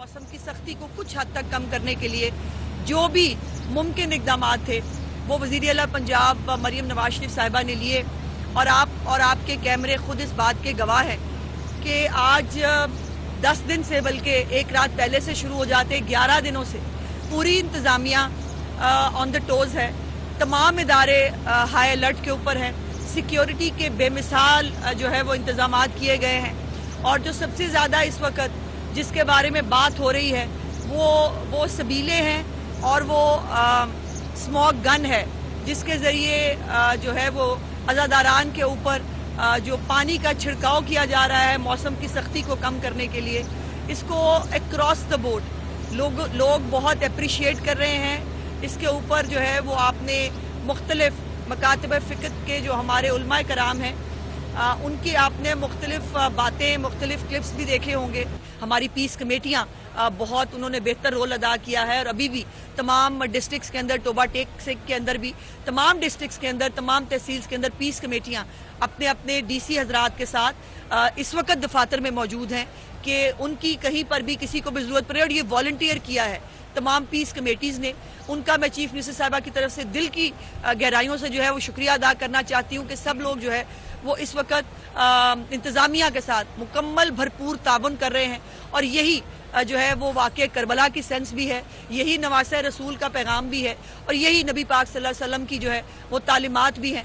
मौसम की सख्ती को कुछ हद तक कम करने के लिए जो भी मुमकिन इकदाम थे वो वज़ीर आला पंजाब मरियम नवाज शरीफ साहिबा ने लिए और आपके कैमरे खुद इस बात के गवाह हैं कि आज 10 दिन से बल्कि एक रात पहले से शुरू हो जाते 11 दिनों से पूरी इंतज़ामिया ऑन द टोज़ है। तमाम इदारे हाई अलर्ट के ऊपर हैं। सिक्योरिटी के बेमिसाल जो है वो इंतज़ामात किए गए हैं और जो सबसे ज़्यादा इस वक्त जिसके बारे में बात हो रही है वो सबीले हैं और वो स्मोक गन है जिसके ज़रिए जो है वो अज़ादारान के ऊपर जो पानी का छिड़काव किया जा रहा है मौसम की सख्ती को कम करने के लिए। इसको अक्रॉस द बोर्ड लोग बहुत अप्रिशिएट कर रहे हैं। इसके ऊपर जो है वो आपने मुख्तलिफ मकातब फ़िक्र के जो हमारे उलमाए कराम हैं उनकी आपने मुख्तलिफ बातें मुख्तलिफ क्लिप्स भी देखे होंगे। हमारी पीस कमेटियाँ बहुत उन्होंने बेहतर रोल अदा किया है और अभी भी तमाम डिस्ट्रिक्ट्स के अंदर टोबा टेक के अंदर भी तमाम डिस्ट्रिक्ट्स के अंदर तमाम तहसील्स के अंदर पीस कमेटियाँ अपने अपने डीसी हजरात के साथ इस वक्त दफातर में मौजूद हैं कि उनकी कहीं पर भी किसी को भी ज़रूरत पड़े और ये वॉलंटियर किया है तमाम पीस कमेटीज़ ने। उनका मैं चीफ मिनिस्टर साहिबा की तरफ से दिल की गहराइयों से जो है वो शुक्रिया अदा करना चाहती हूँ कि सब लोग जो है वो इस वक्त इंतज़ामिया के साथ मुकम्मल भरपूर ताबन कर रहे हैं और यही जो है वो वाक़ई करबला की सेंस भी है, यही नवासे रसूल का पैगाम भी है और यही नबी पाक सल्लल्लाहु अलैहि वसल्लम की जो है वो तालीमात भी हैं।